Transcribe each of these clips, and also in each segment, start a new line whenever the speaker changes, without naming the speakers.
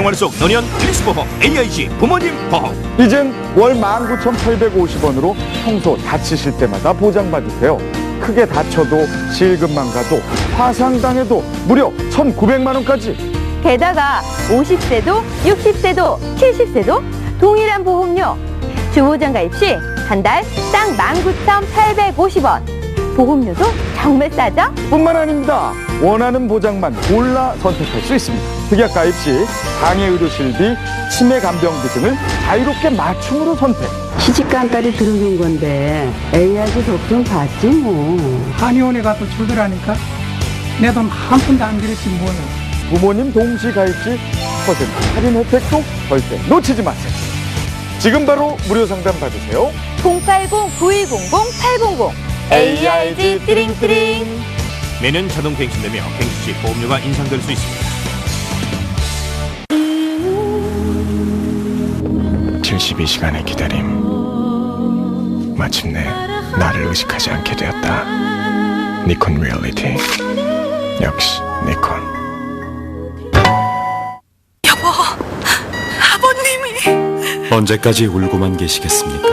생활 속 노년 필수보험 AIG 부모님 보험.
이젠 월 19,850원으로 평소 다치실 때마다 보장받으세요. 크게 다쳐도 실금만 가도 화상당해도 무려 1,900만 원까지.
게다가 50세도 60세도 70세도 동일한 보험료. 주보장 가입 시 한 달 딱 19,850원. 보험료도 정말 싸죠?
뿐만 아닙니다. 원하는 보장만 골라 선택할 수 있습니다. 특약 가입 시 장애의료실비, 치매간병비 등을 자유롭게 맞춤으로 선택.
시집간 딸이 들어준 건데 AIG 덕분 받지 뭐.
한의원에 가서 조절하니까 내 돈 한 푼도 안 들였지 뭐요.
부모님 동시 가입 시 10% 할인 혜택도 절대 놓치지 마세요. 지금 바로 무료 상담 받으세요.
080-9200-800 AIG 띠링띠링.
매년 자동 갱신되며 갱신 시 보험료가 인상될 수 있습니다.
72시간의 기다림. 마침내 나를 의식하지 않게 되었다. 니콘 리얼리티. 역시 니콘.
여보, 아버님이.
언제까지 울고만 계시겠습니까?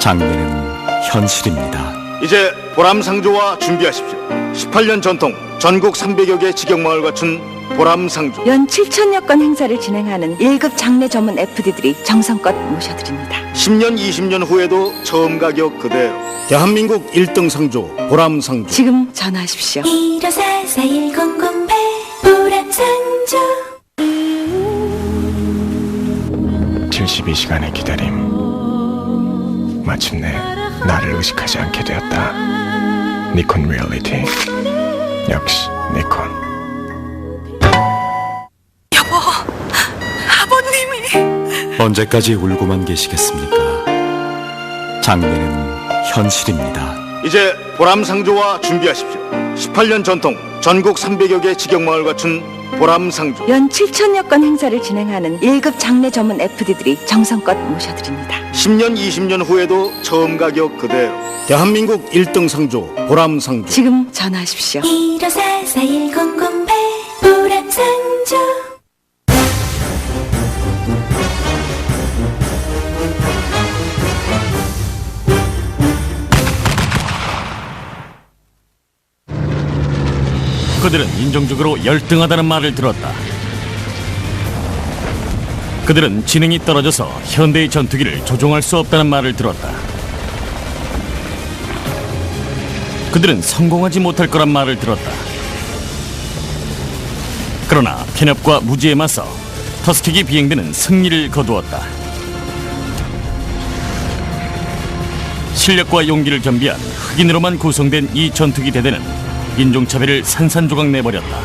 장래는 현실입니다.
이제 보람상조와 준비하십시오. 18년 전통 전국 300여 개 직영마을 갖춘 보람상조.
연 7천여 건 행사를 진행하는 1급 장례 전문 FD들이 정성껏 모셔드립니다.
10년, 20년 후에도 처음 가격 그대로. 대한민국 1등 상조 보람상조.
지금 전화하십시오.
1544100 보람상조.
72시간의 기다림. 마침내 나를 의식하지 않게 되었다. 니콘 리얼리티. 역시 니콘.
여보, 아버님이.
언제까지 울고만 계시겠습니까? 장래는 현실입니다.
이제 보람상조와 준비하십시오. 18년 전통 전국 300여 개 직영마을 갖춘 보람상조.
연 7천여 건 행사를 진행하는 1급 장례 전문 FD들이 정성껏 모셔드립니다.
10년, 20년 후에도 처음 가격 그대로. 대한민국 1등 상조 보람상조.
지금 전화하십시오.
1544100 보람상조.
그들은 인종적으로 열등하다는 말을 들었다. 그들은 지능이 떨어져서 현대의 전투기를 조종할 수 없다는 말을 들었다. 그들은 성공하지 못할 거란 말을 들었다. 그러나 편협과 무지에 맞서 터스키기 비행대는 승리를 거두었다. 실력과 용기를 겸비한 흑인으로만 구성된 이 전투기 대대는 인종차별을 산산조각 내버렸다.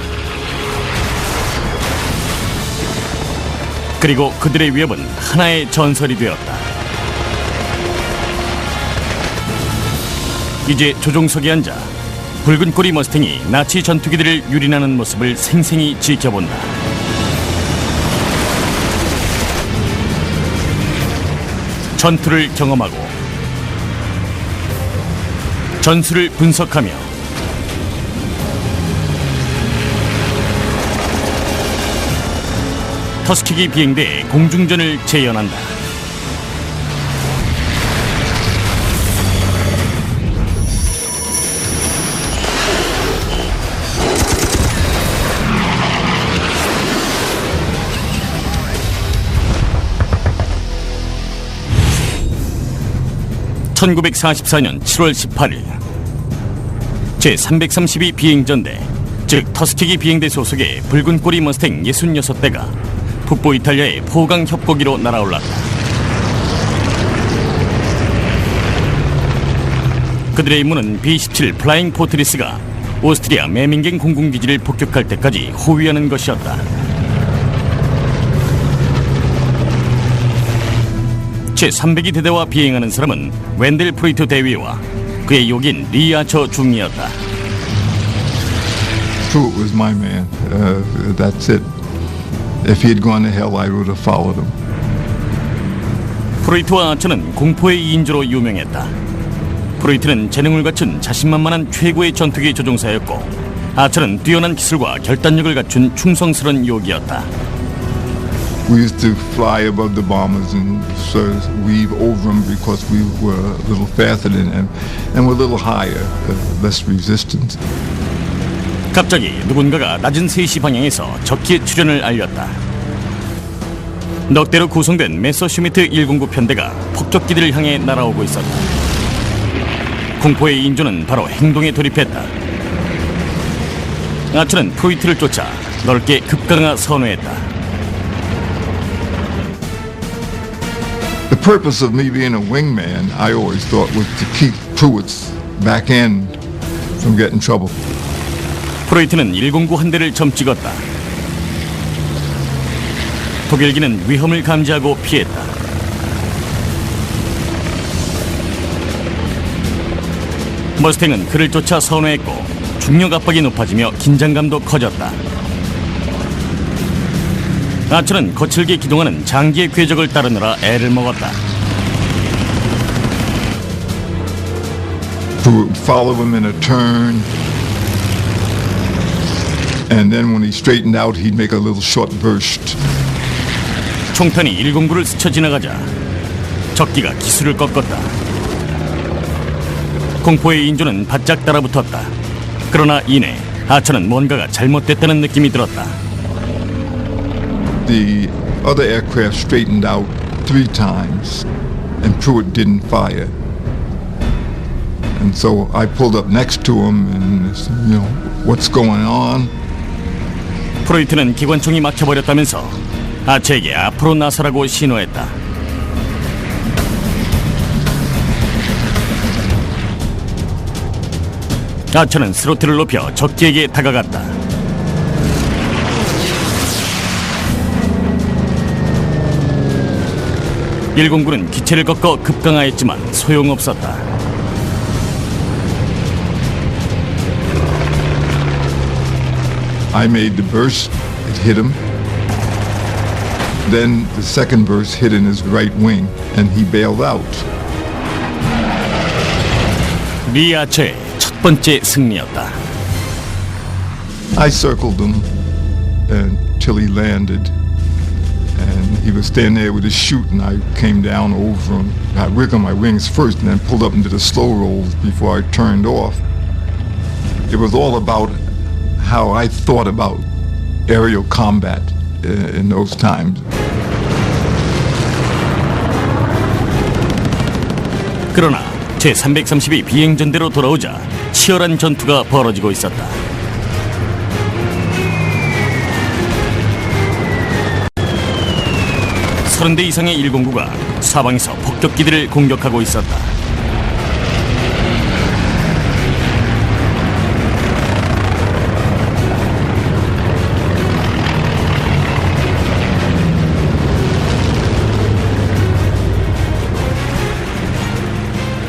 그리고 그들의 위협은 하나의 전설이 되었다. 이제 조종석에 앉아 붉은 꼬리 머스탱이 나치 전투기들을 유린하는 모습을 생생히 지켜본다. 전투를 경험하고 전술을 분석하며 터스키기 비행대의 공중전을 재현한다. (1944년 7월 18일) 제332 비행전대, 즉 터스키기 비행대 소속의 붉은 꼬리 머스탱 66대가 북부 이탈리아의 포강 협곡으로 날아올랐다. 그들의 임무는 B-17 플라잉 포트리스가 오스트리아 메밍겐 공군기지를 폭격할 때까지 호위하는 것이었다. 제302 대대와 비행하는 사람은 웬델 프리트 대위와 그의 요긴 리 아처 중이었다.
Pruitt was my man. That's it. If he had gone to hell, I would have followed him.
프로이트와 아처는 공포의 2인조로 유명했다. 프로이트는 재능을 갖춘 자신만만한 최고의 전투기 조종사였고, 아처는 뛰어난 기술과 결단력을 갖춘 충성스런 요기였다.
we used to fly above the bombers and sort of weave over them because we were a little faster than them and were a little higher, less resistance.
갑자기 누군가가 낮은 3시 방향에서 적기의 출현을 알렸다. 넉대로 구성된 메서슈미트 109 편대가 폭격기들을 향해 날아오고 있었다. 공포의 인조는 바로 행동에 돌입했다. 아처는 프로이트를 쫓아 넓게 급강하 선회했다.
The purpose of me being a wingman, I always thought, was to keep Pruitt's back end from getting trouble.
프로이트는 109 한 대를 점 찍었다. 독일기는 위험을 감지하고 피했다. 머스탱은 그를 쫓아 선회했고 중력 압박이 높아지며 긴장감도 커졌다. 아처는 거칠게 기동하는 장기의 궤적을 따르느라 애를 먹었다.
To follow him in a turn, and then when he straightened out, he'd make a little short burst.
총탄이 109를 스쳐 지나가자 적기가 기술을 꺾었다. 공포의 인조는 바짝 따라붙었다. 그러나 이내 아처는 뭔가가 잘못됐다는 느낌이 들었다.
The other aircraft straightened out 3 times, and Pruitt didn't fire. And so I pulled up next to him and said, you know, what's going on?
프로이트는 기관총이 막혀버렸다면서 아처에게 앞으로 나서라고 신호했다. 아처는 스로틀을 높여 적기에게 다가갔다. 일공군은 기체를 꺾어 급강하였지만 소용없었다.
I made the burst, it hit him. Then the second burst hit in his right wing, and he bailed out.
리 아처의 첫 번째 승리였다.
I circled him until he landed. And he was standing there with his chute, and I came down over him. I wiggled my wings first and then pulled up into the slow rolls before I turned off. It was all about how I thought about aerial combat in those times.
그러나 제332 비행전대로 돌아오자 치열한 전투가 벌어지고 있었다. 서른 대 이상의 109가 사방에서 폭격기들을 공격하고 있었다.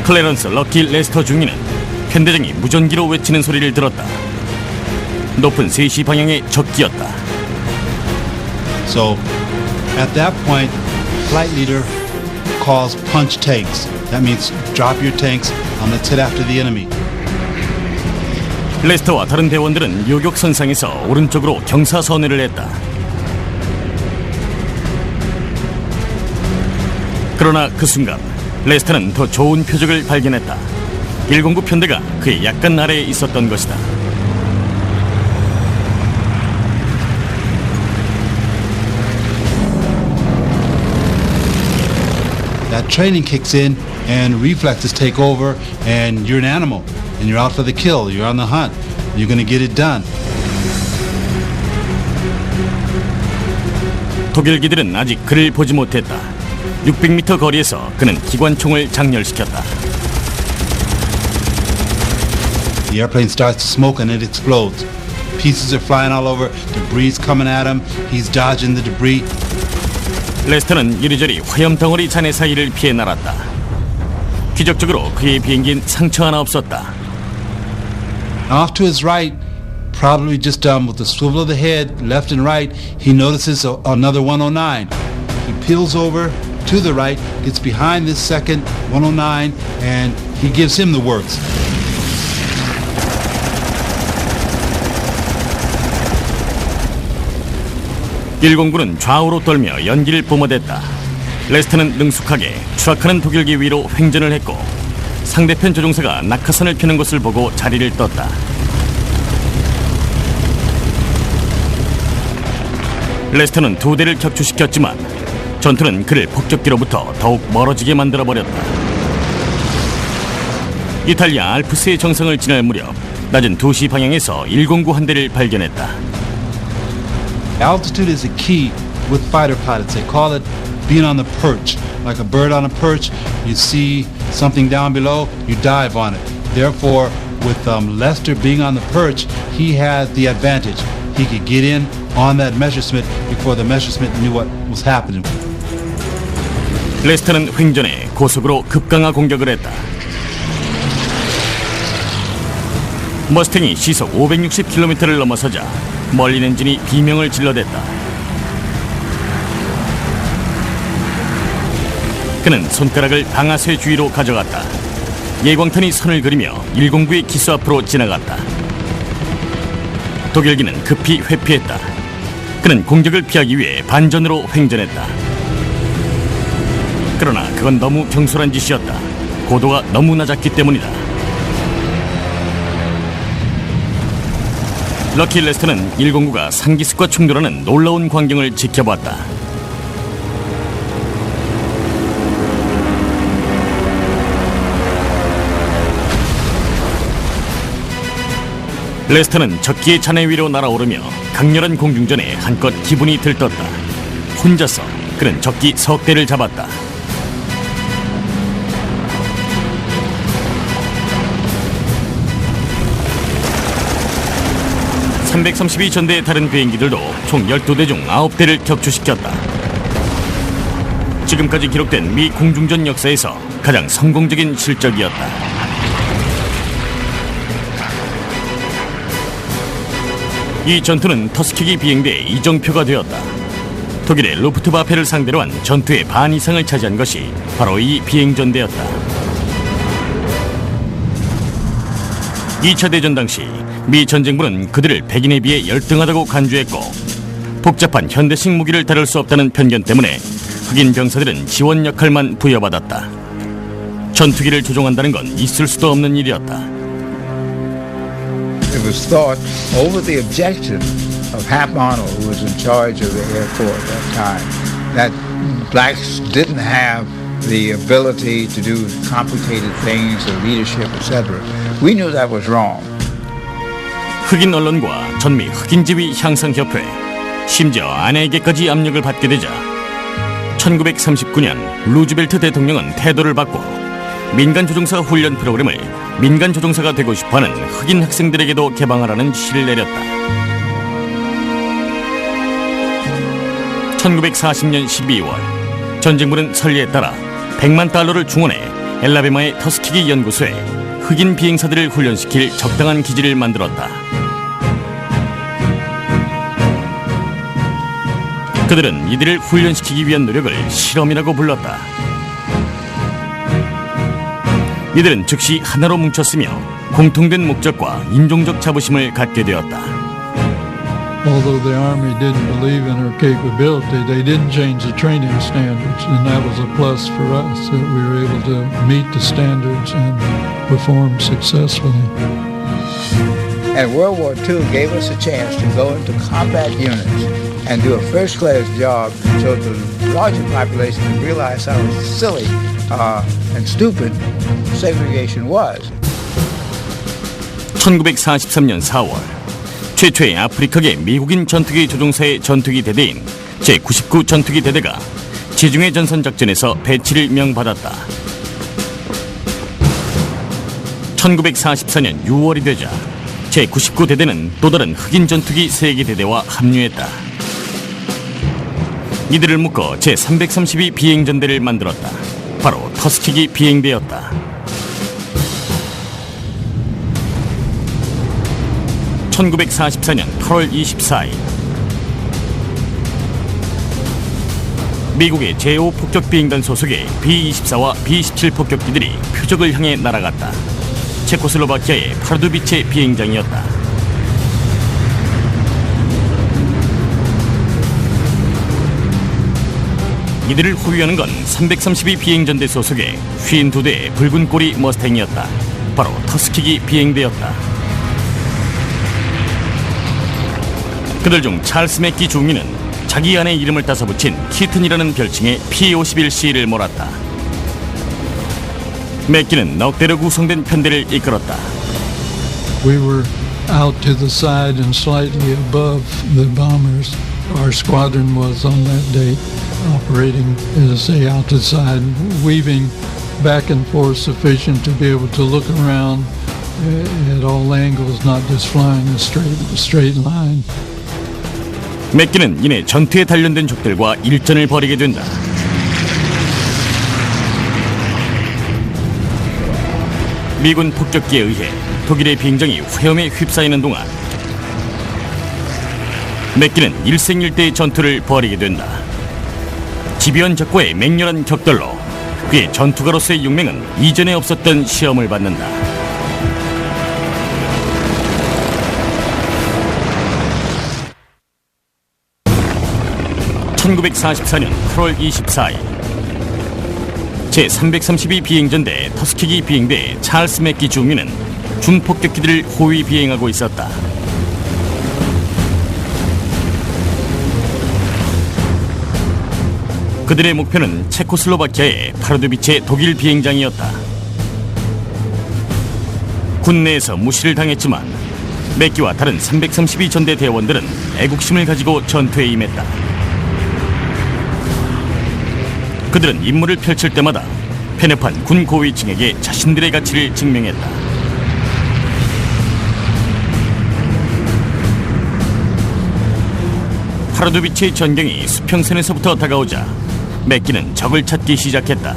클래런스 럭키 레스터 중위는 편대장이 무전기로 외치는 소리를 들었다. 높은 3시 방향의 적기였다.
So at that point, flight leader calls punch tanks. That means drop your tanks on the tit after the enemy.
레스터와 다른 대원들은 요격선상에서 오른쪽으로 경사선회를 했다. 그러나 그 순간 레스터는 더 좋은 표적을 발견했다. 109 편대가 그의 약간 아래에 있었던 것이다.
That training kicks in and reflexes take over and you're an animal and you're out for the kill. You're on the hunt. You're going to get it done.
독일기들은 아직 그를 보지 못했다. 600m 거리에서 그는 기관총을 장렬시켰다.
The airplane starts to smoke and it explodes. Pieces are flying all over. Debris coming at him. He's dodging the debris.
레스터는 이리저리 화염 덩어리 잔해 사이를 피해 날았다. 기적적으로 그의 비행기엔 상처 하나 없었다.
Off to his right, probably just with the swivel of the head, left and right, he notices another 109. He peels over to the right, gets behind this second 109, and he gives him the works.
109는 좌우로 떨며 연기를 뿜어댔다. 레스터는 능숙하게 추락하는 독일기 위로 횡전을 했고 상대편 조종사가 낙하산을 펴는 것을 보고 자리를 떴다. 레스터는 두 대를 격추시켰지만 전투는 그를 폭격기로부터 더욱 멀어지게 만들어버렸다. 이탈리아 알프스의 정상을 지날 무렵 낮은 2시 방향에서 109 한 대를 발견했다.
Altitude is a key with fighter pilots. They call it being on the perch. Like a bird on a perch, you see something down below, you dive on it. Therefore, with Lester being on the perch, he had the advantage. He could get in on that Messerschmitt before the Messerschmitt knew what was happening.
레스터는 횡전해 고속으로 급강하 공격을 했다. 머스탱이 시속 560km를 넘어서자 멀린 엔진이 비명을 질러댔다. 그는 손가락을 방아쇠 주위로 가져갔다. 예광탄이 선을 그리며 109의 기수 앞으로 지나갔다. 독일기는 급히 회피했다. 그는 공격을 피하기 위해 반전으로 횡전했다. 그러나 그건 너무 경솔한 짓이었다. 고도가 너무 낮았기 때문이다. 럭키 레스터는 109가 상기습과 충돌하는 놀라운 광경을 지켜봤다. 레스터는 적기의 잔해 위로 날아오르며 강렬한 공중전에 한껏 기분이 들떴다. 혼자서 그는 적기 석 대를 잡았다. (332) 전대의 다른 비행기들도 총 12대 중 9대를 격추시켰다. 지금까지 기록된 미 공중전 역사에서 가장 성공적인 실적이었다. 이 전투는 터스키기 비행대의 이정표가 되었다. 독일의 루프트바페를 상대로 한 전투의 반 이상을 차지한 것이 바로 이 비행전대였다. 2차 대전 당시 미 전쟁부는 그들을 백인에 비해 열등하다고 간주했고 복잡한 현대식 무기를 다룰 수 없다는 편견 때문에 흑인 병사들은 지원 역할만 부여받았다. 전투기를 조종한다는 건 있을 수도 없는 일이었다.
It was thought over the objection of Hap Arnold, who was in charge of the Air Corps at that time, that blacks didn't have the ability to do complicated things, the leadership, etc. We knew that was wrong.
흑인 언론과 전미 흑인 지위 향상 협회, 심지어 아내에게까지 압력을 받게 되자 1939년 루즈벨트 대통령은 태도를 바꿔 민간 조종사 훈련 프로그램을 민간 조종사가 되고 싶어하는 흑인 학생들에게도 개방하라는 지시를 내렸다. 1940년 12월 전쟁부는 설리에 따라 $100만 충원해 엘라베마의 터스키기 연구소에 흑인 비행사들을 훈련시킬 적당한 기지를 만들었다. 그들은 이들을 훈련시키기 위한 노력을 실험이라고 불렀다. 이들은 즉시 하나로 뭉쳤으며 공통된 목적과 인종적 자부심을 갖게 되었다.
Although the Army didn't believe in our capability, they didn't change the training standards, and that was a plus for us, that we were able to meet the standards and perform successfully.
And World War II gave us a chance to go into combat units and do a first-class job so the larger population could realize how silly and stupid segregation was.
1943년 4월 최초의 아프리카계 미국인 전투기 조종사의 전투기 대대인 제99 전투기 대대가 지중해 전선 작전에서 배치를 명받았다. 1944년 6월이 되자 제99 대대는 또 다른 흑인 전투기 3개 대대와 합류했다. 이들을 묶어 제332 비행전대를 만들었다. 바로 터스키기 비행대였다. 1944년 8월 24일 미국의 제5 폭격비행단 소속의 B-24와 B-27 폭격기들이 표적을 향해 날아갔다. 체코슬로바키아의 파르두비체 비행장이었다. 이들을 호위하는 건 332 비행전대 소속의 52대의 붉은 꼬리 머스탱이었다. 바로 터스키기 비행대였다. 그들 중 찰스 맥기 중위는 자기 아내 이름을 따서 붙인 키튼이라는 별칭의 P-51C를 몰았다. 맥기는 넉대로 구성된 편대를 이끌었다.
We were out to the side and slightly above the bombers. Our squadron was on that day operating, as I say, out to the side, weaving back and forth sufficient to be able to look around at all angles, not just flying a straight line.
맥기는 이내 전투에 단련된 적들과 일전을 벌이게 된다. 미군 폭격기에 의해 독일의 비행장이 화염에 휩싸이는 동안 맥기는 일생일대의 전투를 벌이게 된다. 집요한 적과의 맹렬한 격돌로 그의 전투가로서의 용맹은 이전에 없었던 시험을 받는다. (1944년 8월 24일) 제332 비행전대 터스키기 비행대 찰스 맥기 중위는 중폭격기들을 호위 비행하고 있었다. 그들의 목표는 체코슬로바키아의 파르두비체 독일 비행장이었다. 군내에서 무시를 당했지만 맥기와 다른 332 전대 대원들은 애국심을 가지고 전투에 임했다. 그들은 임무를 펼칠 때마다 편협한 군 고위층에게 자신들의 가치를 증명했다. 파르두비체의 전경이 수평선에서부터 다가오자 맥기는 적을 찾기 시작했다.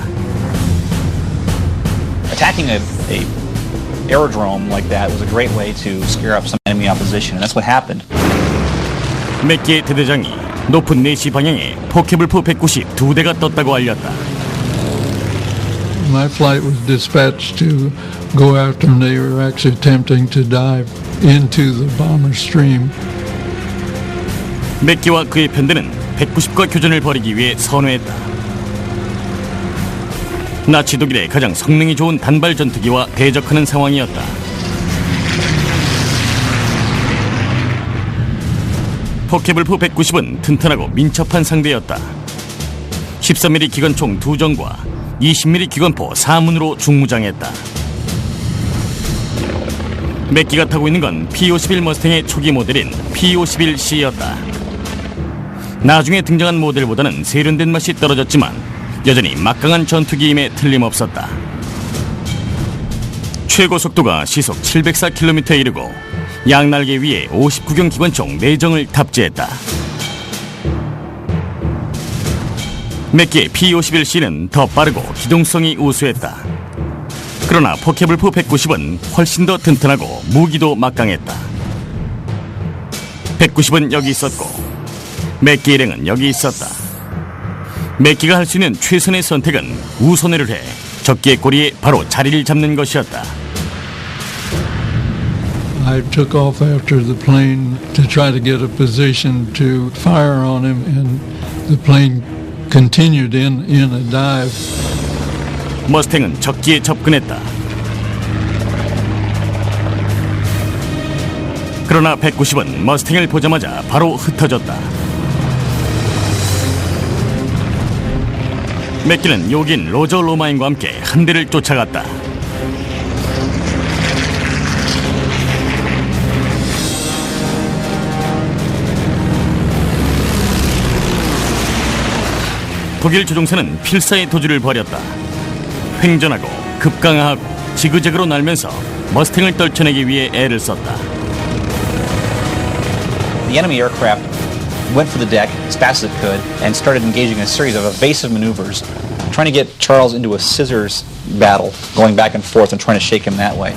Attacking a aerodrome like that was a great way to scare up some enemy opposition, and that's what happened.
맥기의 대대장이 높은 내시 방향에 포켓블프 192대가 떴다고 알렸다.
My flight was dispatched to go after them. They were actually attempting to dive into the bomber stream.
맥기와 그의 편대는 190과 교전을 벌이기 위해 선회했다. 나치 독일의 가장 성능이 좋은 단발 전투기와 대적하는 상황이었다. 포켓블프 190은 튼튼하고 민첩한 상대였다. 13mm 기관총 2정과 20mm 기관포 4문으로 중무장했다. 맥기가 타고 있는 건 P-51 머스탱의 초기 모델인 P-51C였다. 나중에 등장한 모델보다는 세련된 맛이 떨어졌지만 여전히 막강한 전투기임에 틀림없었다. 최고 속도가 시속 704km에 이르고 양날개 위에 59경 기관총 4정을 탑재했다. 맥기의 P-51C는 더 빠르고 기동성이 우수했다. 그러나 포켓블프 190은 훨씬 더 튼튼하고 무기도 막강했다. 190은 여기 있었고 맥기 일행은 여기 있었다. 맥기가 할 수 있는 최선의 선택은 우선회를 해 적기의 꼬리에 바로 자리를 잡는 것이었다.
I took off after the plane to try to get a position to fire on him, and the plane continued in a dive.
머스탱은 적기에 접근했다. 그러나 190은 머스탱을 보자마자 바로 흩어졌다. 맥기는 요긴 로저 로마인과 함께 한 대를 쫓아갔다. 독일 조종사는 필사의 도주를 벌였다. 횡전하고 급강하하고 지그재그로 날면서 머스탱을 떨쳐내기 위해 애를 썼다.
The enemy aircraft went for the deck as fast as it could and started engaging in a series of evasive maneuvers, trying to get Charles into a scissors battle, going back and forth and trying to shake him that way.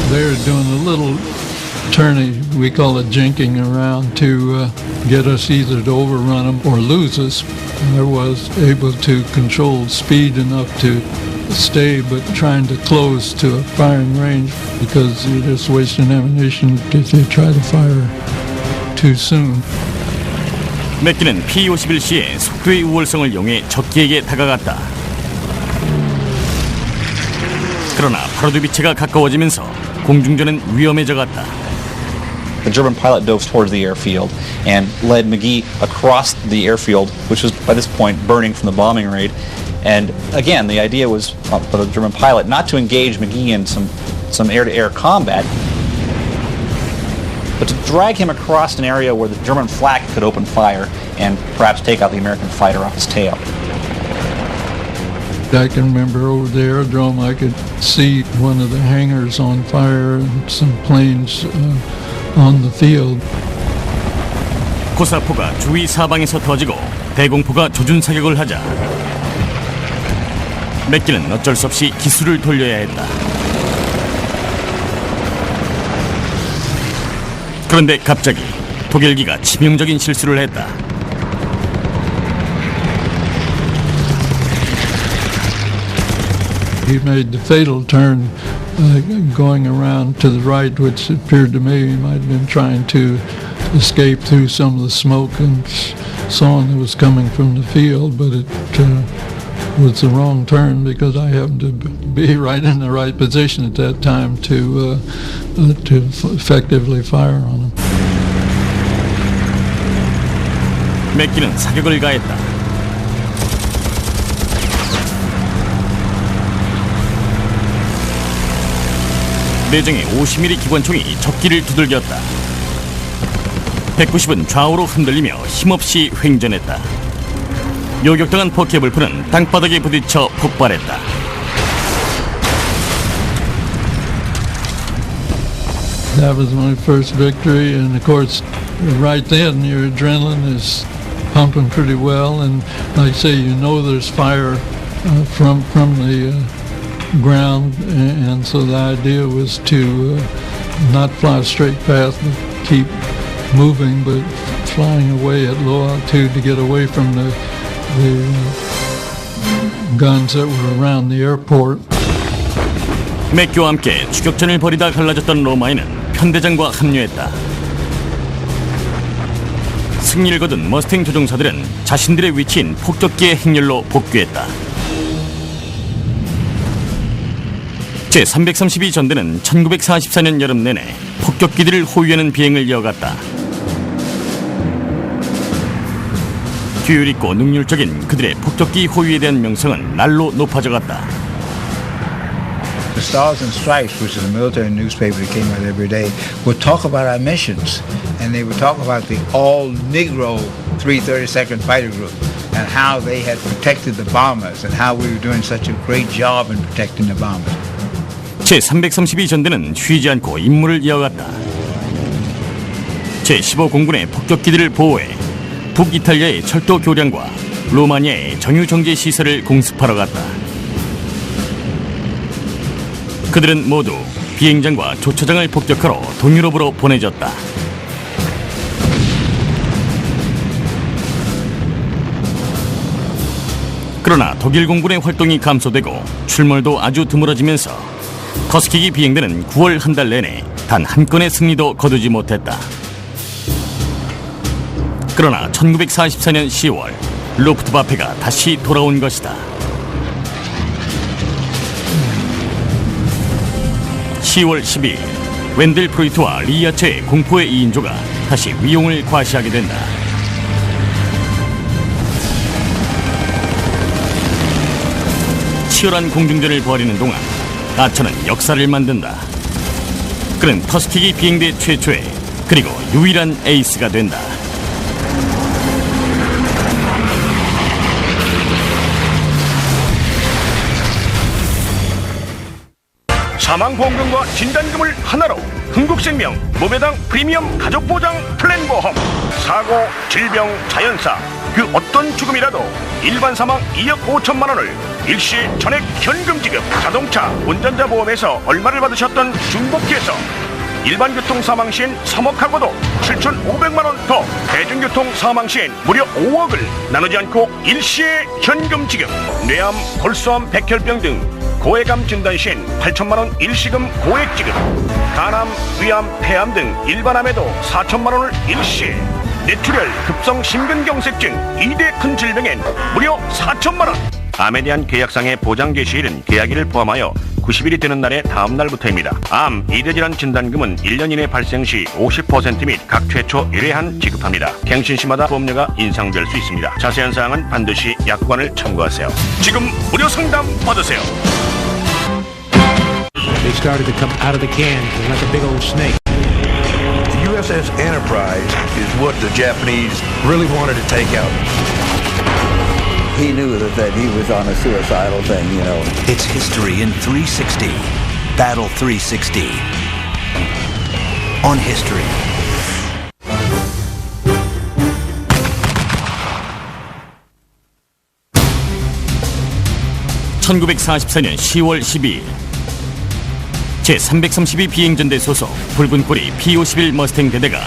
They're doing a little tourney, we call it jinking around, to get us either to overrun them or lose us. I was able to control speed enough to stay, but trying to close to a firing range because you're just wasting ammunition if you try to fire too soon.
맥기는 P-51C의 속도의 우월성을 이용해 적기에게 다가갔다. 그러나 파로드비체가 가까워지면서 공중전은 위험해져갔다.
The German pilot dove towards the airfield and led McGee across the airfield, which was by this point burning from the bombing raid. And again, the idea was for the German pilot not to engage McGee in some air-to-air combat, but to drag him across an area where the German flak could open fire and perhaps take out the American fighter off his tail.
I can remember over the aerodrome I could see one of the hangars on fire and some planes on the field.
고사포가 주위 사방에서 터지고 대공포가 조준 사격을 하자 맥기는 어쩔 수 없이 기술을 돌려야 했다. 그런데 갑자기 독일기가 치명적인 실수를 했다.
He made the fatal turn going around to the right, which appeared to me he might have been trying to escape through some of the smoke and so on that was coming from the field, but it was the wrong turn because I happened to be right in the right position at that time to effectively fire on him.
맥기는 사격을 가했다. 내정의 50mm 기관총이 적기를 두들겼다. 190은 좌우로 흔들리며 힘없이 횡전했다. 요격당한 포켓블프는 땅바닥에 부딪혀 폭발했다.
That was my first victory, and of course, right then your adrenaline is pumping pretty well, and like I say, you know there's fire from the ground, and so the idea was to not fly a straight path, but keep moving, but flying away at low altitude to get away from the guns that were around the airport.
맥기와 함께 추격전을 벌이다 갈라졌던 로마인은 편대장과 합류했다. 승리를 거둔 머스탱 조종사들은 자신들의 위치인 폭격기의 행렬로 복귀했다. 제332 전대는 1944년 여름 내내 폭격기들을 호위하는 비행을 이어갔다. 규율있고 능률적인 그들의 폭격기 호위에 대한 명성은 날로 높아져갔다.
The Stars and Stripes, which is a military newspaper that came out every day, would talk about our missions, and they would talk about the all-Negro 332nd Fighter Group and how they had protected the bombers and how we were doing such a great job in protecting the bombers.
제332 전대는 쉬지 않고 임무를 이어갔다. 제15공군의 폭격기들을 보호해 북이탈리아의 철도 교량과 루마니아의 정유정제 시설을 공습하러 갔다. 그들은 모두 비행장과 조처장을 폭격하러 동유럽으로 보내졌다. 그러나 독일 공군의 활동이 감소되고 출몰도 아주 드물어지면서 터스키기 비행대는 9월 한 달 내내 단 한 건의 승리도 거두지 못했다. 그러나 1944년 10월 루프트와페가 다시 돌아온 것이다. 10월 12일 웬델 프로이트와 리야처의 공포의 2인조가 다시 위용을 과시하게 된다. 치열한 공중전을 벌이는 동안 아처는 역사를 만든다. 그는 터스키기 비행대 최초의 그리고 유일한 에이스가 된다.
사망보험금과 진단금을 하나로 흥국생명 무배당 프리미엄 가족보장 플랜보험. 사고, 질병, 자연사 그 어떤 죽음이라도 일반 사망 2억 5천만 원을 일시 전액 현금 지급. 자동차 운전자 보험에서 얼마를 받으셨던 중복해서 일반 교통 사망 시엔 3억하고도 7,500만 원 더, 대중교통 사망 시엔 무려 5억을 나누지 않고 일시에 현금 지급. 뇌암, 골수암, 백혈병 등 고해감 진단 시엔 8천만 원 일시금 고액 지급. 간암, 위암, 폐암 등 일반암에도 4천만 원을 일시. 뇌출혈, 급성 심근경색증 2대 큰 질병엔 무려 4천만 원. 암에 대한 계약상의 보장 개시일은 계약일을 포함하여 90일이 되는 날의 다음 날부터입니다. 암, 이대질환 진단금은 1년 이내 발생 시 50% 및 각 최초 1회한 지급합니다. 갱신 시마다 보험료가 인상될 수 있습니다. 자세한 사항은 반드시 약관을 참고하세요. 지금 무료 상담 받으세요.
They started to come out of the cans like a big old snake.
USS Enterprise is what the Japanese really wanted to take out.
He knew that he was on a suicidal thing, you know.
It's history in 360. Battle 360. On history.
(1944년 10월 12일) 제332 비행전대 소속 붉은 꼬리 P-51 머스탱 대대가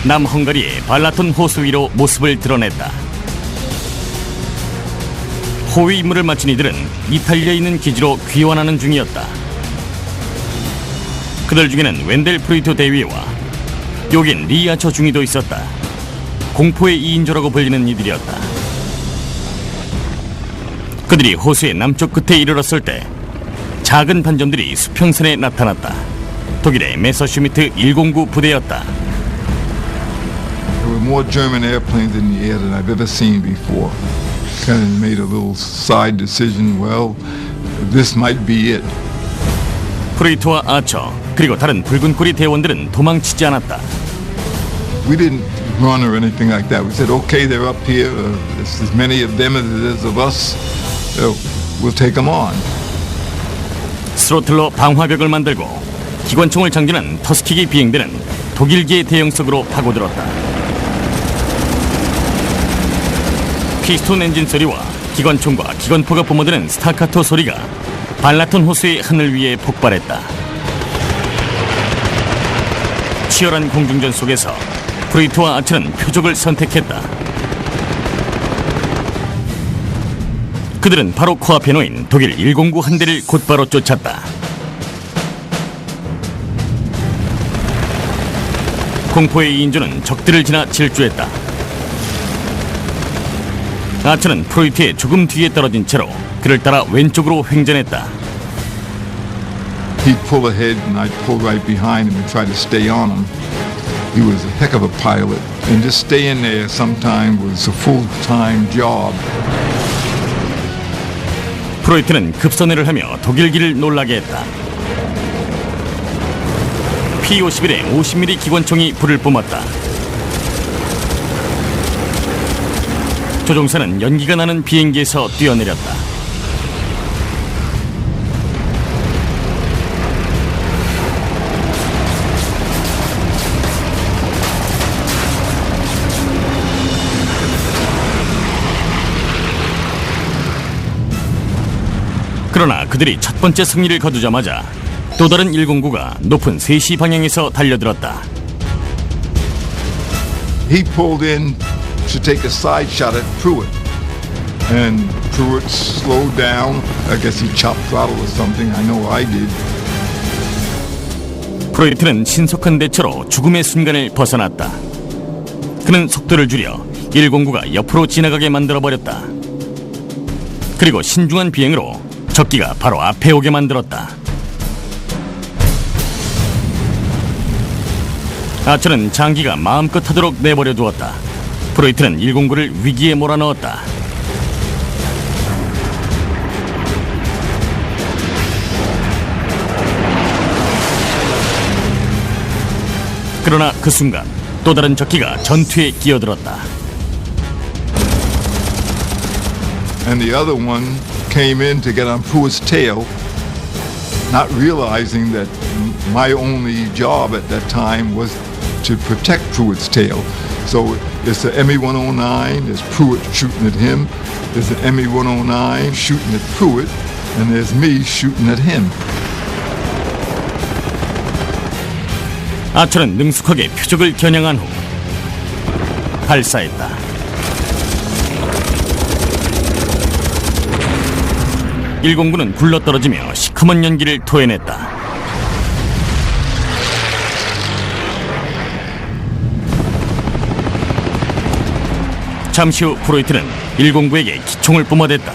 남헝가리의 발라톤 호수 위로 모습을 드러냈다. 호위 임무를 마친 이들은 이탈리아에 있는 기지로 귀환하는 중이었다. 그들 중에는 웬델 프루이토 대위와 요긴 리아처 중위도 있었다. 공포의 2인조라고 불리는 이들이었다. 그들이 호수의 남쪽 끝에 이르렀을 때 작은 반점들이 수평선에 나타났다. 독일의 메서슈미트 109 부대였다.
There were more German airplanes in the air than I've ever seen before. Kind of made a little side decision. Well, this might be it.
프루이트와 아처 그리고 다른 붉은 꼬리 대원들은 도망치지 않았다.
We didn't run or anything like that. We said, okay, they're up here. There's as many of them as there is of us. We'll take them on.
스로틀로 방화벽을 만들고 기관총을 장전한 터스키기 비행대는 독일기의 대형석으로 파고들었다. 피스톤 엔진 소리와 기관총과 기관포가 뿜어드는 스타카토 소리가 발라톤 호수의 하늘 위에 폭발했다. 치열한 공중전 속에서 프루이트와 아처는 표적을 선택했다. 그들은 바로 코앞에 놓인 독일 109 한 대를 곧바로 쫓았다. 공포의 2인조는 적들을 지나 질주했다. 아처는 프로이트의 조금 뒤에 떨어진 채로 그를 따라 왼쪽으로 횡전했다.
He'd pull ahead and I'd pull right behind him and try to stay on him. He was a heck of a pilot. And just staying there sometime was a full-time job.
프로이트는 급선회를 하며 독일기를 놀라게 했다. P-51에 50mm 기관총이 불을 뿜었다. 조종사는 연기가 나는 비행기에서 뛰어내렸다. 그러나 그들이 첫 번째 승리를 거두자마자 또 다른 109가 높은 3시 방향에서 달려들었다.
He pulled in to take a side shot at Pruitt. And Pruitt slowed down. I guess he chopped throttle or something. I know I did.
프로이트는 신속한 대처로 죽음의 순간을 벗어났다. 그는 속도를 줄여 109가 옆으로 지나가게 만들어버렸다. 그리고 신중한 비행으로 적기가 바로 앞에 오게 만들었다. 아처는 장기가 마음껏 하도록 내버려 두었다. 프로이트는 109를 위기에 몰아넣었다. 그러나 그 순간 또 다른 적기가 전투에 끼어들었다.
And the other one came in to get on Pruitt's tail, not realizing that my only job at that time was to protect Pruitt's tail. So it's the ME-109, there's Pruitt shooting at him, there's the ME-109 shooting at Pruitt, and there's me shooting at him.
아처는 능숙하게 표적을 겨냥한 후 발사했다. 109는 굴러떨어지며 시커먼 연기를 토해냈다. 잠시 후 프로이트는 109에게 기총을 뿜어댔다.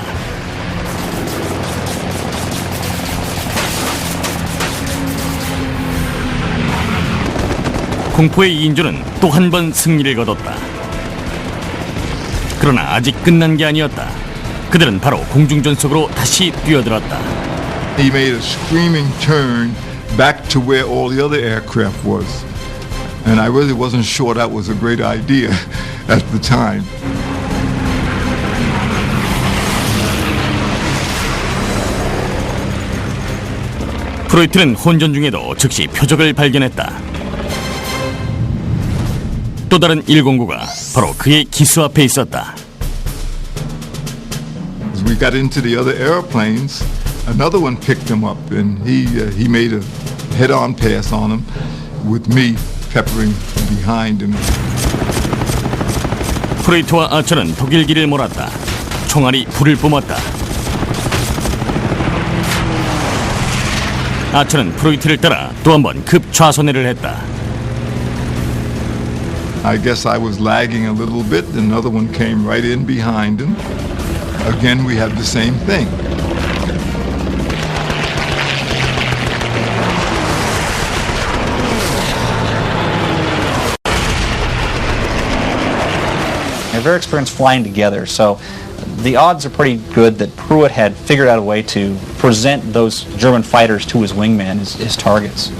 공포의 2인조는 또 한 번 승리를 거뒀다. 그러나 아직 끝난 게 아니었다. 그들은 바로 공중전속으로 다시 뛰어들었다.
He made a screaming turn back to where all the other aircraft was. And I really wasn't sure that was a great idea at the time.
프로이트는 혼전 중에도 즉시 표적을 발견했다. 또 다른 109가 바로 그의 기수 앞에 있었다.
As we got into the other airplanes, another one picked him up, and he made a head-on pass on him, with me peppering behind him.
프로이트와 아처는 독일기를 몰았다. 총알이 불을 뿜었다. 아처는 프로이트를 따라 또 한 번 급좌선회를 했다.
I guess I was lagging a little bit. Another one came right in behind him. Again, we had the same thing.
They're very experienced flying together, so the odds are pretty good that Pruitt had figured out a way to present those German fighters to his wingman, his targets.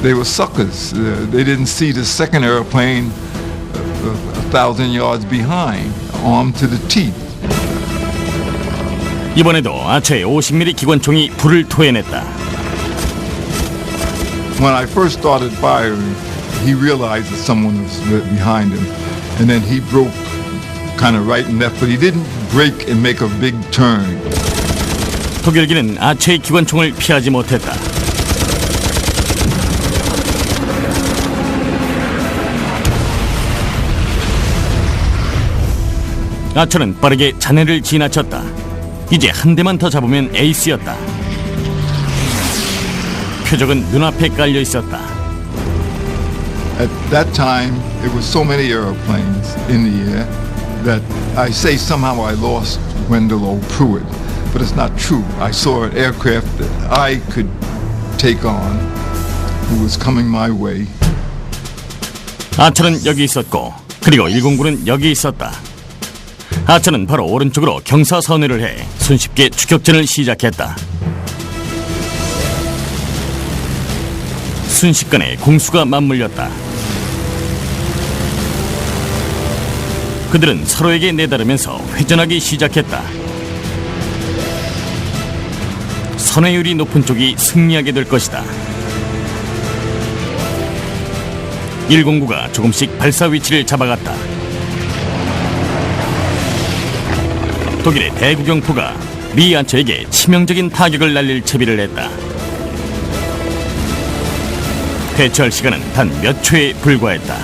They were suckers. They didn't see the second airplane 1,000 yards behind, armed to the teeth.
이번에도 아처의 50mm 기관총이 불을 토해냈다.
When I first started firing, he realized that someone was behind him, and then he broke kind of right and left, but he didn't break and make a big turn.
독일기는 아처의 기관총을 피하지 못했다. 아처는 빠르게 잔해를 지나쳤다. 이제 한 대만 더 잡으면 에이스였다. 표적은 눈앞에 깔려 있었다.
At that time, it was so many airplanes in the air that I say somehow I lost Wendell O. Pruitt, but it's not true. I saw an aircraft that I could take on who was coming my way.
아처는 여기 있었고 그리고 109는 여기 있었다. 아처는 바로 오른쪽으로 경사선회를 해 손쉽게 추격전을 시작했다. 순식간에 공수가 맞물렸다. 그들은 서로에게 내다르면서 회전하기 시작했다. 선회율이 높은 쪽이 승리하게 될 것이다. 109가 조금씩 발사 위치를 잡아갔다. 독일의 대구경포가 미 아처에게 치명적인 타격을 날릴 채비를 했다. 대처할 시간은 단 몇 초에 불과했다.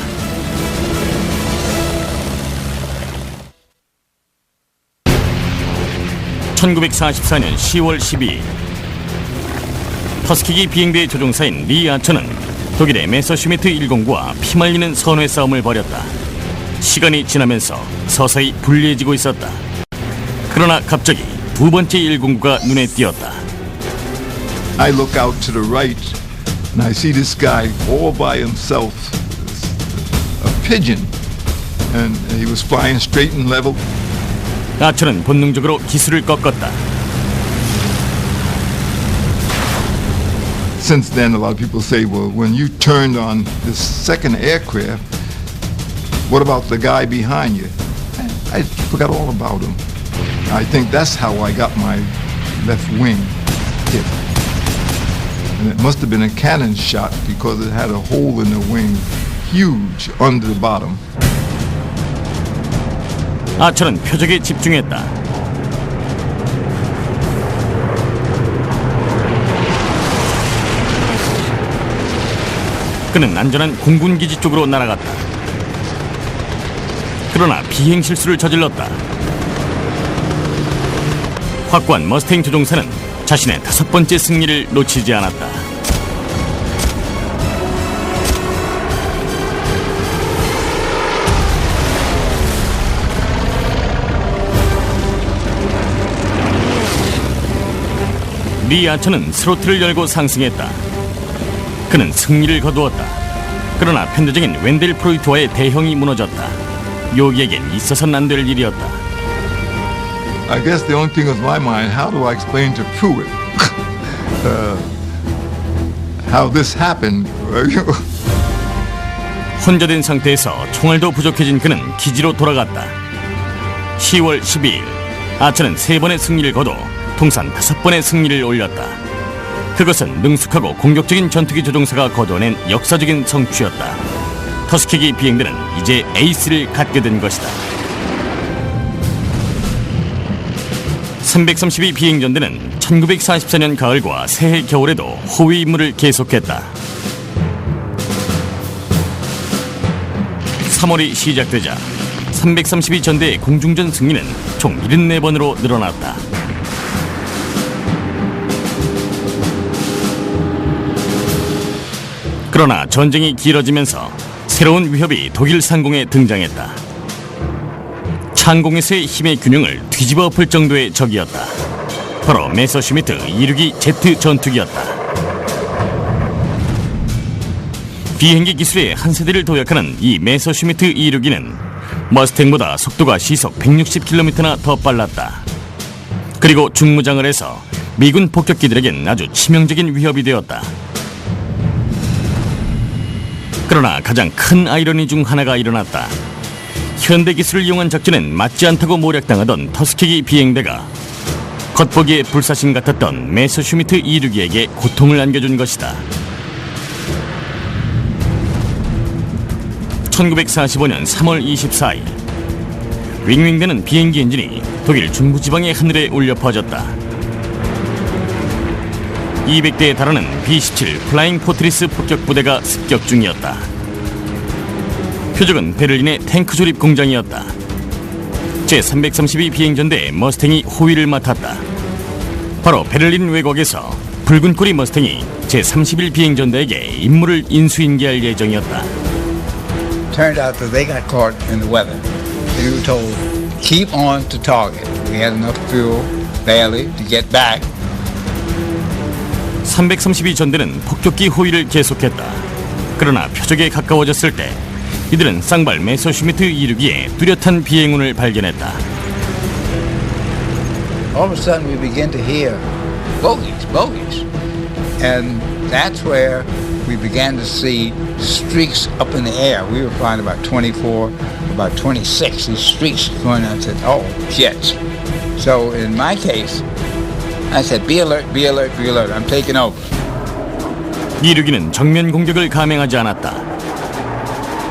(1944년 10월 12일) 터스키기 비행대 조종사인 리 아처는 독일의 메서슈미트 109와 피말리는 선회 싸움을 벌였다. 시간이 지나면서 서서히 불리해지고 있었다. 그러나 갑자기 두 번째 109가 눈에 띄었다.
I look out to the right and I see this guy all by himself, a pigeon, and he was flying straight and level.
아처는 본능적으로 기술을 꺾었다.
Since then, a lot of people say, well, when you turned on the second aircraft, what about the guy behind you? I forgot all about him. I think that's how I got my left wing hit. And it must have been a cannon shot because it had a hole in the wing, huge under the bottom.
아처는 표적에 집중했다. 그는 안전한 공군기지 쪽으로 날아갔다. 그러나 비행 실수를 저질렀다. 확고한 머스탱 조종사는 자신의 5번째 승리를 놓치지 않았다. 리 아처는 스로틀을 열고 상승했다. 그는 승리를 거두었다. 그러나 편대적인 웬델 프로이트와의 대형이 무너졌다. 요기에겐 있어서는 안 될 일이었다.
I guess the only thing on my mind, how do I explain to Pruitt how this happened?
혼자된 상태에서 총알도 부족해진 그는 기지로 돌아갔다. 10월 12일 아처는 3번의 승리를 거둬 통산 5번의 승리를 올렸다. 그것은 능숙하고 공격적인 전투기 조종사가 거둬낸 역사적인 성취였다. 터스키기 비행대는 이제 에이스를 갖게 된 것이다. 332 비행전대는 1944년 가을과 새해 겨울에도 호위 임무를 계속했다. 3월이 시작되자 332 전대의 공중전 승리는 총 74번으로 늘어났다. 그러나 전쟁이 길어지면서 새로운 위협이 독일 상공에 등장했다. 창공에서의 힘의 균형을 뒤집어 엎을 정도의 적이었다. 바로 메서슈미트 262 Z 전투기였다. 비행기 기술의 한 세대를 도약하는 이 메서슈미트 262는 머스탱보다 속도가 시속 160km나 더 빨랐다. 그리고 중무장을 해서 미군 폭격기들에겐 아주 치명적인 위협이 되었다. 그러나 가장 큰 아이러니 중 하나가 일어났다. 현대 기술을 이용한 작전엔 맞지 않다고 모략당하던 터스키기 비행대가 겉보기에 불사신 같았던 메서슈미트 262에게 고통을 안겨준 것이다. 1945년 3월 24일 윙윙대는 비행기 엔진이 독일 중부지방의 하늘에 울려 퍼졌다. 200대에 달하는 B-17 플라잉 포트리스 폭격부대가 습격 중이었다. 표적은 베를린의 탱크 조립 공장이었다. 제332 비행전대의 머스탱이 호위를 맡았다. 바로 베를린 외곽에서 붉은 꼬리 머스탱이 제31 비행전대에게 임무를 인수인계할 예정이었다.
Turned out that they got caught in the weather. They were told, keep on to target. We had enough fuel, barely, to get back.
332 전대는 폭격기 호위를 계속했다. 그러나 표적에 가까워졌을 때 이들은 쌍발 메서슈미트 262의 뚜렷한 비행운을 발견했다.
All of a sudden we begin to hear bogeys, bogeys. And that's where we began to see streaks up in the air. We were flying about 24, about 26. These streaks going on. I said, oh, jets. So in my case, I said, be alert, be alert, be alert. I'm taking over.
262는 정면 공격을 감행하지 않았다.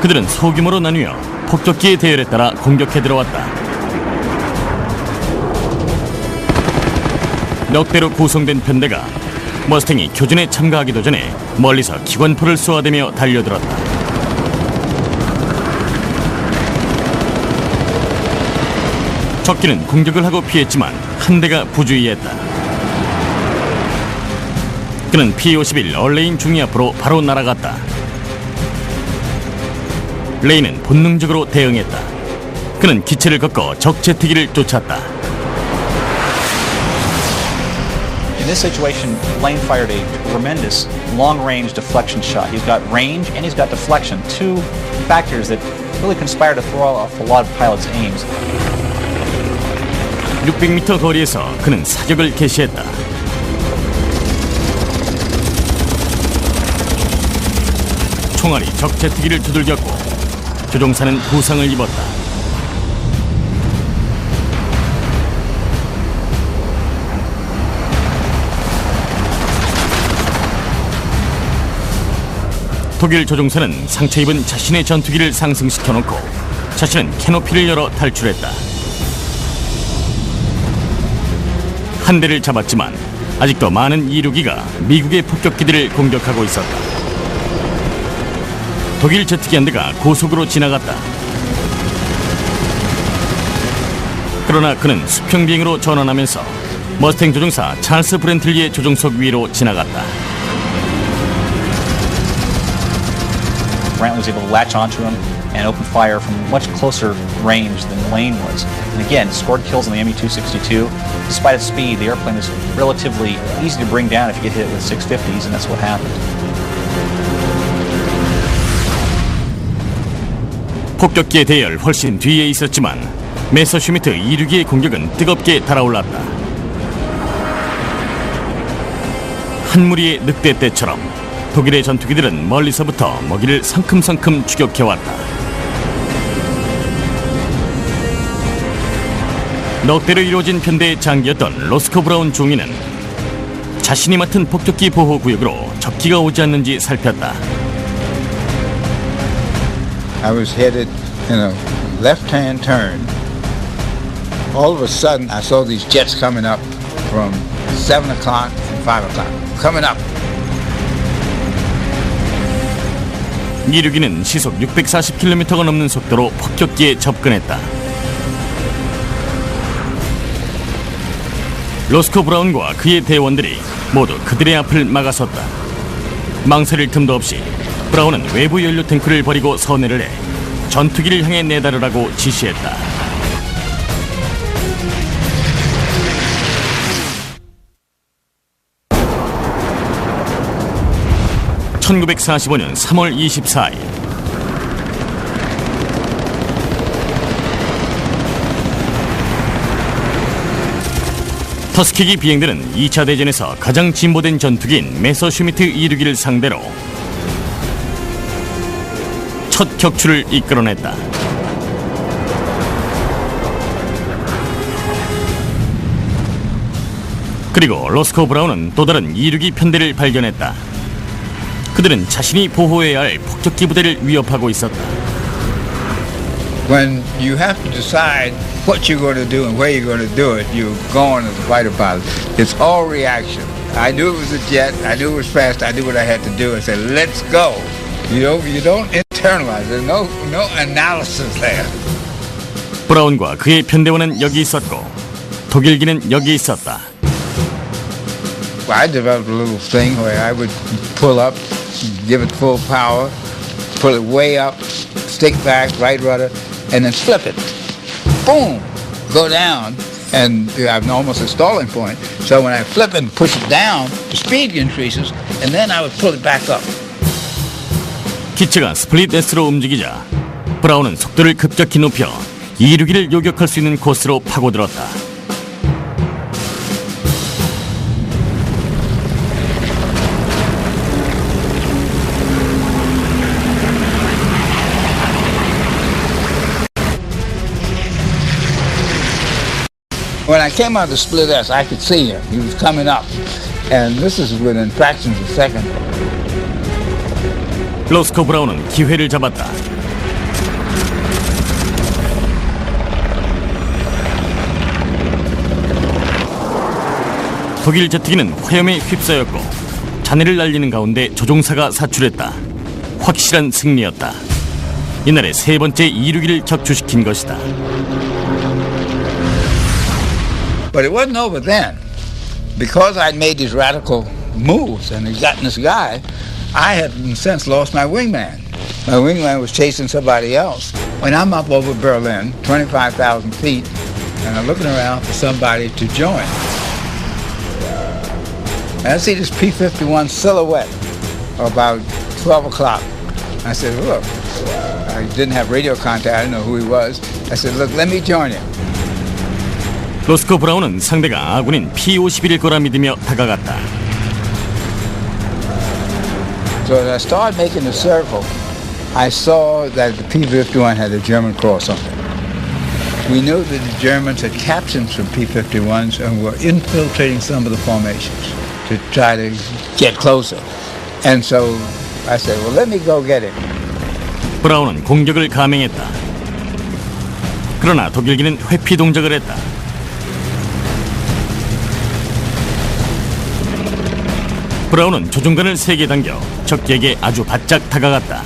그들은 소규모로 나뉘어 폭격기의 대열에 따라 공격해 들어왔다. 몇 대로 구성된 편대가 머스탱이 교전에 참가하기도 전에 멀리서 기관포를 쏘아대며 달려들었다. 적기는 공격을 하고 피했지만 한 대가 부주의했다. 그는 P-51 얼레인 중위 앞으로 바로 날아갔다. 레인은 본능적으로 대응했다. 그는 기체를 꺾어 적 제트기를 쫓았다.
In this situation, Lane fired a tremendous long-range deflection shot. He's got range and he's got deflection, two factors that really conspire to throw off a lot of pilots' aims.
600m 거리에서 그는 사격을 개시했다. 총알이 적 제트기를 두들겼고 조종사는 부상을 입었다. 독일 조종사는 상처 입은 자신의 전투기를 상승시켜놓고 자신은 캐노피를 열어 탈출했다. 한 대를 잡았지만 아직도 많은 262가 미국의 폭격기들을 공격하고 있었다. 독일 제트기 한 대가 고속으로 지나갔다. 그러나 그는 수평비행으로 전환하면서 머스탱 조종사 찰스 브렌틀리의 조종석 위로 지나갔다.
Brantley was able to latch onto him and open fire from much closer range than Lane was. And again, scored kills on the ME-262. Despite its speed, the airplane is relatively easy to bring down if you get hit with 650s, and that's what happened.
폭격기의 대열 훨씬 뒤에 있었지만 메서슈미트 262의 공격은 뜨겁게 달아올랐다. 한 무리의 늑대떼처럼 독일의 전투기들은 멀리서부터 먹이를 성큼성큼 추격해왔다. 넉 대로 이루어진 편대의 장기였던 로스코 브라운 중위는 자신이 맡은 폭격기 보호구역으로 적기가 오지 않는지 살폈다.
I was headed in a left-hand turn. All of a sudden, I saw these jets coming up from 7 o'clock and 5 o'clock. Coming up.
이륙기는 시속 640km가 넘는 속도로 폭격기에 접근했다. 로스코 브라운과 그의 대원들이 모두 그들의 앞을 막아섰다. 망설일 틈도 없이 브라운은 외부 연료 탱크를 버리고 선회를 해 전투기를 향해 내다르라고 지시했다. (1945년 3월 24일) 터스키기 비행대는 2차 대전에서 가장 진보된 전투기인 메서슈미트 262를 상대로 첫 격추를 이끌어냈다. 그리고 로스코 브라운은 또 다른 262 편대를 발견했다. 그들은 자신이 보호해야 할 폭격기 부대를 위협하고 있었다.
When you have to decide what you're going to do and where you're going to do it, you're going as a fighter pilot. It's all reaction. I knew it was a jet. I knew it was fast. I knew what I had to do. I said, let's go. You don't internalize. There's no analysis there.
브라운과 그의 편대원은 여기 있었고 독일기는 여기 있었다.
I developed a little thing where I would pull up, give it full power, pull it way up, stick back, right rudder, and then flip it. Boom! Go down, and you have almost a stalling point. So when I flip and push it down, the speed increases, and then I would pull it back up.
기체가 스플릿 S로 움직이자 브라운은 속도를 급격히 높여 262를 요격할 수 있는 코스로 파고들었다.
When I came out of the split S, I could see him. He was coming up. And this is within fractions of a second.
로스코 브라운은 기회를 잡았다. 독일 제트기는 화염에 휩싸였고 잔해를 날리는 가운데 조종사가 사출했다. 확실한 승리였다. 이날의 세 번째 262를 격추시킨 것이다.
But it wasn't over then. Because I'd made these radical moves and had gotten this guy, I had in a sense lost my wingman. My wingman was chasing somebody else. When I'm up over Berlin, 25,000 feet, and I'm looking around for somebody to join. And I see this P-51 silhouette about 12 o'clock. I said, look, I didn't have radio contact, I didn't know who he was. I said, look, let me join him.
로스코 브라운은 상대가 아군인 P-51일 거라 믿으며 다가갔다.
So as I started making the circle, I saw that the P-51 had a German cross on it. We knew that the Germans had captured some P-51s and were infiltrating some of the formations to try to get closer. And so I said, well, let me go get him.
브라운은 공격을 감행했다. 그러나 독일기는 회피 동작을 했다. 브라운은 조종관을 세게 당겨 적기에게 아주 바짝 다가갔다.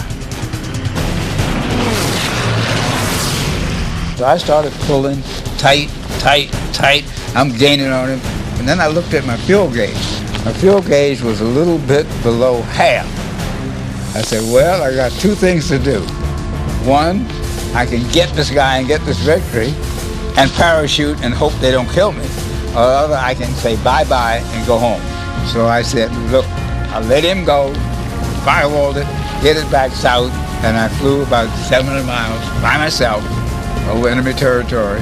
So I started pulling tight. I'm gaining on him. And then I looked at my fuel gauge. My fuel gauge was a little bit below half. I said, well, I got two things to do. One, I can get this guy and get this victory and parachute and hope they don't kill me. Or the other, I can say bye-bye and go home. So I said, look, I'll let him go, firewalled it, get it back south, and I flew about 700 miles by myself over enemy territory.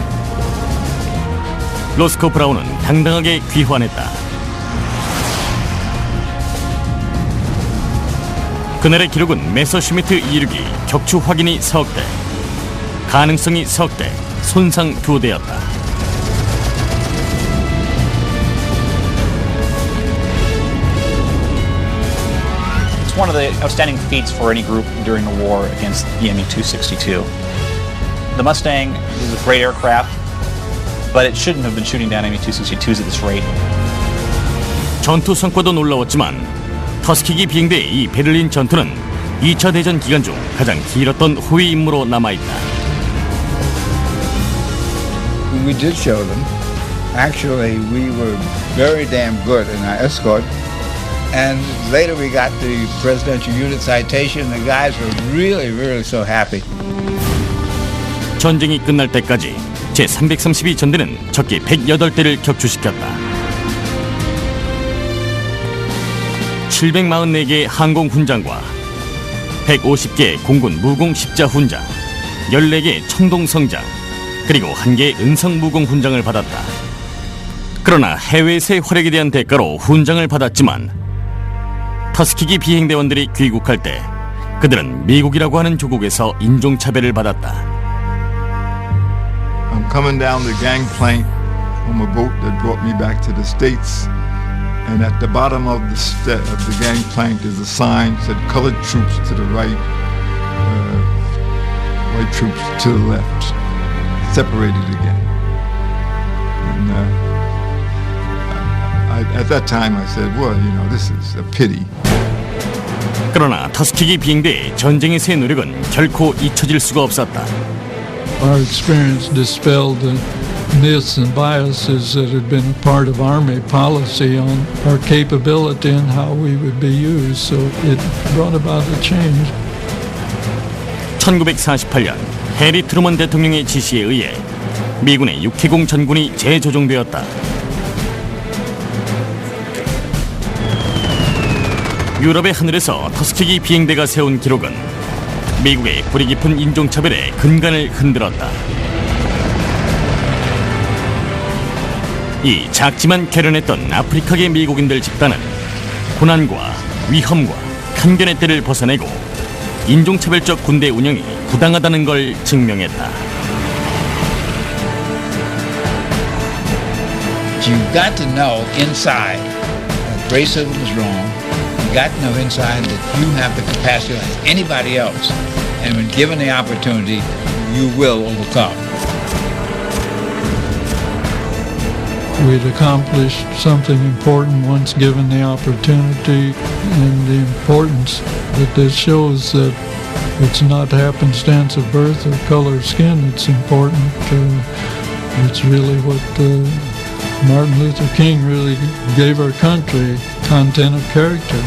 로스코 브라운은 당당하게 귀환했다. 그날의 기록은 메서슈미트 2륙이 격추 확인이 석대, 가능성이 석대, 손상 2대였다.
It's one of the outstanding feats for any group during the war against the Me-262. The Mustang is a great aircraft, but it shouldn't have been shooting down Me-262s at this rate.
전투 성과도 놀라웠지만 터스키기 비행대의 이 베를린 전투는 2차 대전 기간 중 가장 길었던 호위 임무로 남아있다.
We did show them. Actually, we were very damn good in our escort. And later we got the Presidential Unit Citation. The guys were really, really so happy.
전쟁이 끝날 때까지 제332 전대는 적기 108대를 격추시켰다. 744개의 항공 훈장과 150개의 공군 무공 십자 훈장, 14개의 청동 성장, 그리고 1개의 은성 무공 훈장을 받았다. 그러나 해외에서의 활약에 대한 대가로 훈장을 받았지만 터스키기 비행대원들이 귀국할 때 그들은 미국이라고 하는 조국에서 인종차별을 받았다.
I'm coming down the gangplank from a boat that brought me back to the States. And at the bottom of the gangplank is a sign that said colored troops to the right, white troops to the left, separated again. And at that time I said, well, you know, this is a pity.
그러나 터스키기 비행대의 전쟁에서의 노력은 결코 잊혀질 수가 없었다.
Our experience dispelled the myths and biases that had been a part of Army policy on our capability and how we would be used, so it brought about a change.
1948년 해리 트루먼 대통령의 지시에 의해 미군의 육해공 전군이 재조정되었다. 유럽의 하늘에서 터스키기 비행대가 세운 기록은 미국의 뿌리 깊은 인종차별의 근간을 흔들었다. 이 작지만 결연했던 아프리카계 미국인들 집단은 고난과 위험과 편견의 때를 벗어내고 인종차별적 군대 운영이 부당하다는 걸 증명했다.
You've got to know inside that racism is wrong. You've got to know inside that you have the capacity like anybody else. And when given the opportunity, you will overcome.
We'd accomplished something important once given the opportunity, and the importance that this shows that it's not happenstance of birth or color of skin. It's important. It's really what Martin Luther King really gave our country, content of character.